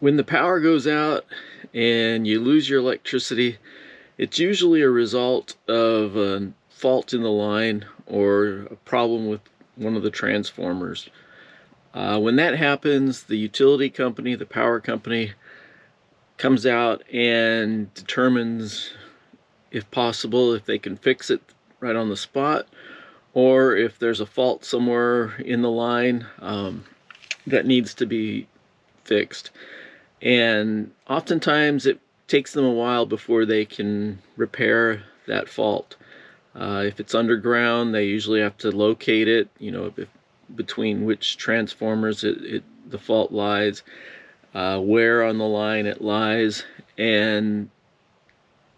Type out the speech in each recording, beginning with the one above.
When the power goes out and you lose your electricity, it's usually a result of a fault in the line or a problem with one of the transformers. When that happens, the utility company, the power company, comes out and determines, if possible, if they can fix it right on the spot, or if there's a fault somewhere in the line that needs to be fixed. And oftentimes it takes them a while before they can repair that fault. If it's underground, they usually have to locate it, between which transformers the fault lies, where on the line it lies, and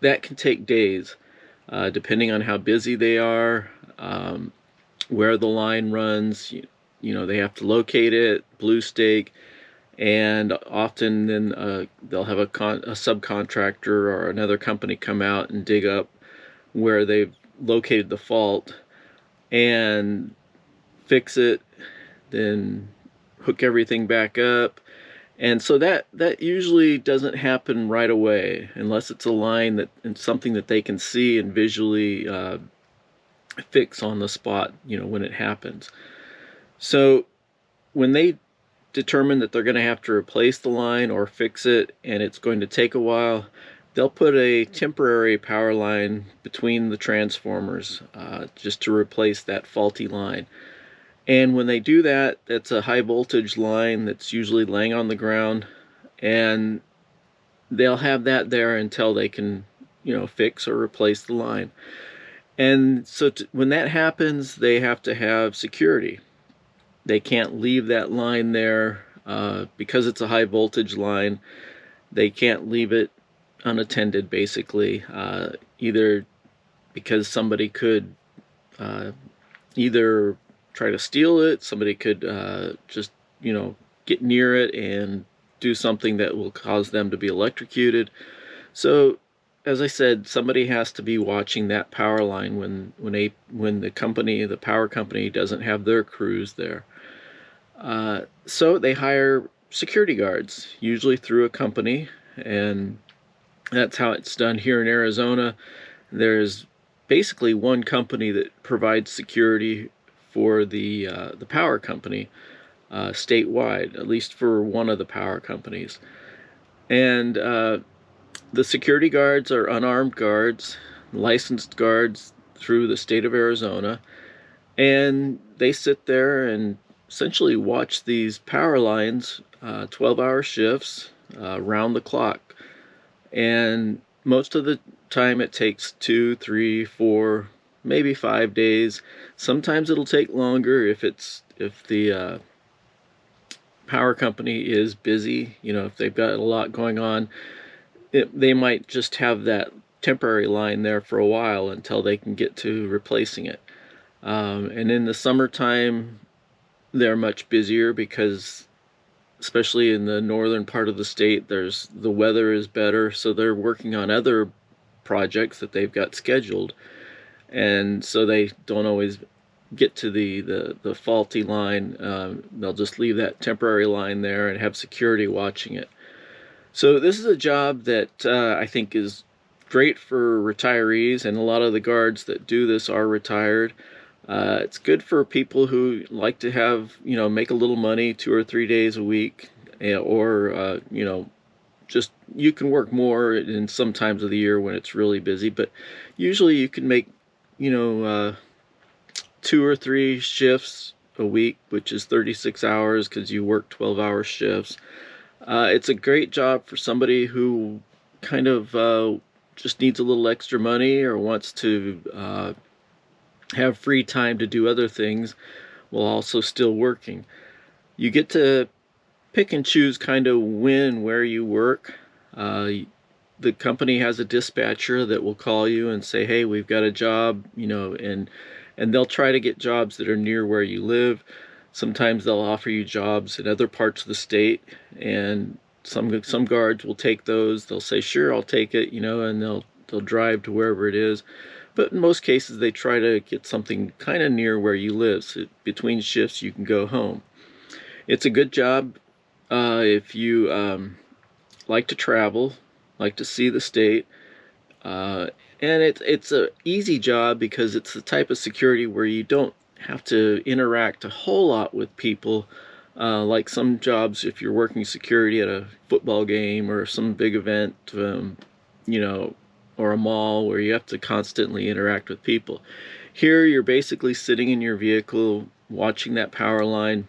that can take days, depending on how busy they are, where the line runs. They have to locate it, blue stake, and often then they'll have a subcontractor or another company come out and dig up where they've located the fault and fix it, then hook everything back up. And so that usually doesn't happen right away unless it's a line that and something that they can see and visually fix on the spot, when it happens. So when they determine that they're going to have to replace the line or fix it and it's going to take a while, they'll put a temporary power line between the transformers, just to replace that faulty line. And when they do that, that's a high voltage line that's usually laying on the ground, and they'll have that there until they can, fix or replace the line. And so when that happens, they have to have security. They can't leave that line there, because it's a high voltage line. They can't leave it unattended, basically, either because somebody could either try to steal it, somebody could just get near it and do something that will cause them to be electrocuted. So as I said, somebody has to be watching that power line when the power company doesn't have their crews there. So they hire security guards, usually through a company, and that's how it's done here in Arizona. There's basically one company that provides security for the power company, statewide, at least for one of the power companies. And the security guards are unarmed guards, licensed guards through the state of Arizona, and they sit there and essentially watch these power lines, 12-hour shifts, round the clock. And most of the time it takes 2, 3, 4, maybe 5 days. Sometimes it'll take longer if the power company is busy. If they've got a lot going on, they might just have that temporary line there for a while until they can get to replacing it. And in the summertime, they're much busier because, especially in the northern part of the state, the weather is better, so they're working on other projects that they've got scheduled, and so they don't always get to the faulty line. They'll just leave that temporary line there and have security watching it. So this is a job that I think is great for retirees, and a lot of the guards that do this are retired. It's good for people who like to have, make a little money 2 or 3 days a week, or, just you can work more in some times of the year when it's really busy, but usually you can make, 2 or 3 shifts a week, which is 36 hours because you work 12-hour shifts. It's a great job for somebody who kind of just needs a little extra money or wants to have free time to do other things while also still working. You get to pick and choose kind of when and where you work. The company has a dispatcher that will call you and say, hey, we've got a job, and they'll try to get jobs that are near where you live. Sometimes they'll offer you jobs in other parts of the state, and some guards will take those. They'll say, sure, I'll take it, and they'll drive to wherever it is. But in most cases, they try to get something kind of near where you live, so between shifts you can go home. It's a good job if you like to travel, like to see the state. Uh, and it's a easy job because it's the type of security where you don't have to interact a whole lot with people, like some jobs if you're working security at a football game or some big event, you know, or a mall where you have to constantly interact with people. Here, you're basically sitting in your vehicle watching that power line.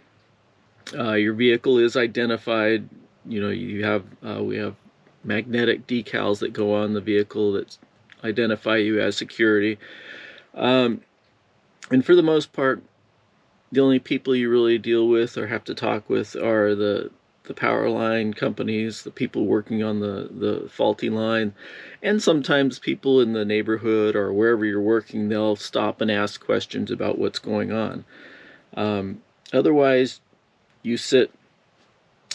Your vehicle is identified. You know, we have magnetic decals that go on the vehicle that identify you as security. Um, and for the most part, the only people you really deal with or have to talk with are the power line companies, the people working on the faulty line, and sometimes people in the neighborhood or wherever you're working, they'll stop and ask questions about what's going on. Um, Otherwise, you sit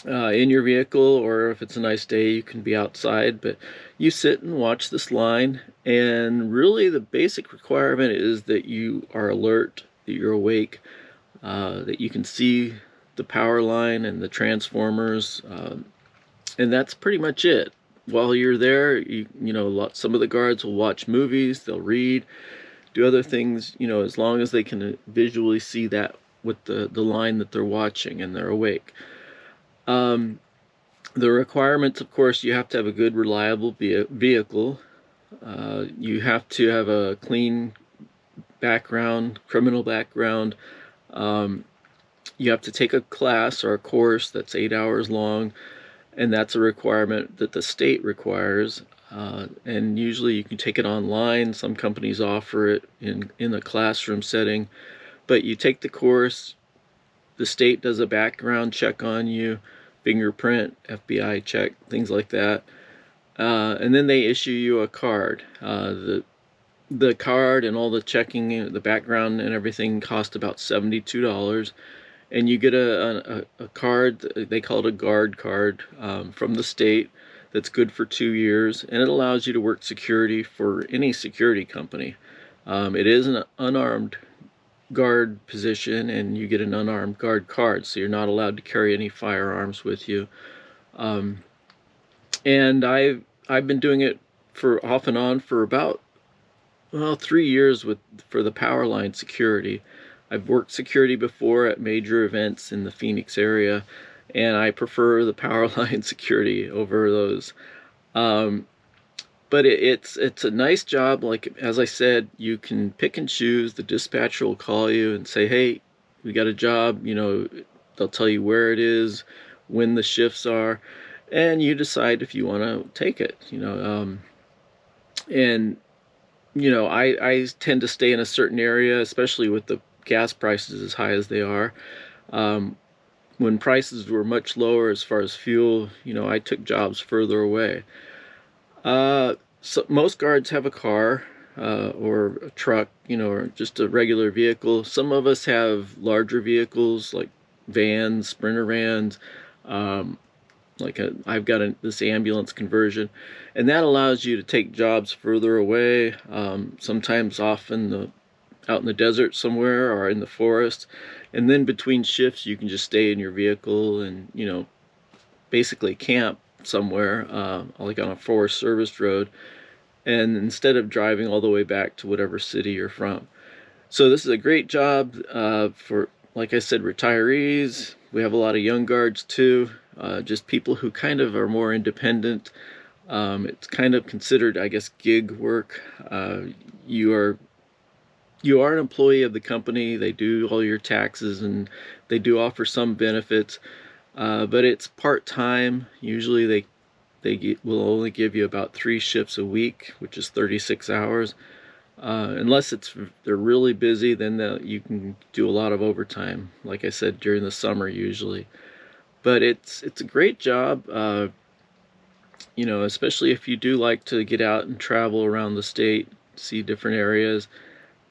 in your vehicle, or if it's a nice day, you can be outside, but you sit and watch this line. And really, the basic requirement is that you are alert, that you're awake, that you can see the power line and the transformers, and that's pretty much it. While you're there, you know, some of the guards will watch movies, they'll read, do other things, you know, as long as they can visually see that with the line that they're watching and they're awake. Um, the requirements, of course, you have to have a good, reliable vehicle. You have to have a clean background, criminal background. Um, you have to take a class or a course that's 8 hours long, and that's a requirement that the state requires. And usually you can take it online. Some companies offer it in a classroom setting, but you take the course, the state does a background check on you, fingerprint, FBI check, things like that. And then they issue you a card. The card and all the checking, the background and everything cost about $72. And you get a card, they call it a guard card, from the state that's good for 2 years, and it allows you to work security for any security company. It is an unarmed guard position, and you get an unarmed guard card, so you're not allowed to carry any firearms with you. Um, and I've been doing it for off and on for about 3 years for the power line security. I've worked security before at major events in the Phoenix area, and I prefer the power line security over those. Um, but it's a nice job. Like as I said, you can pick and choose. The dispatcher will call you and say, "Hey, we got a job." You know, they'll tell you where it is, when the shifts are, and you decide if you want to take it. And you know, I tend to stay in a certain area, especially with the gas prices as high as they are. Um, when prices were much lower as far as fuel, you know, I took jobs further away. So most guards have a car, or a truck, you know, or just a regular vehicle. Some of us have larger vehicles like vans, Sprinter vans. Um, I've got this ambulance conversion, and that allows you to take jobs further away, sometimes out in the desert somewhere or in the forest. And then between shifts you can just stay in your vehicle and, you know, basically camp somewhere, like on a Forest Service road, and instead of driving all the way back to whatever city you're from. So this is a great job, for, like I said, retirees. We have a lot of young guards too, just people who kind of are more independent. It's kind of considered, I guess, gig work. You are an employee of the company. They do all your taxes, and they do offer some benefits, but it's part-time. Usually they will only give you about 3 shifts a week, which is 36 hours. Unless they're really busy, then you can do a lot of overtime, like I said, during the summer usually. But it's a great job, you know, especially if you do like to get out and travel around the state, see different areas,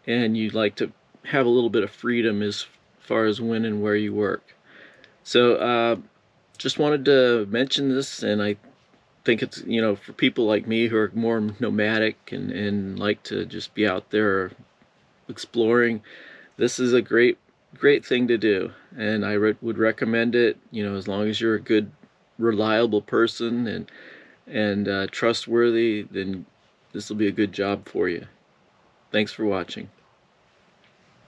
and you'd like to have a little bit of freedom as far as when and where you work. So just wanted to mention this, and I think it's, you know, for people like me who are more nomadic and like to just be out there exploring, this is a great thing to do, and I would recommend it, you know, as long as you're a good reliable person and trustworthy, then this will be a good job for you. Thanks for watching.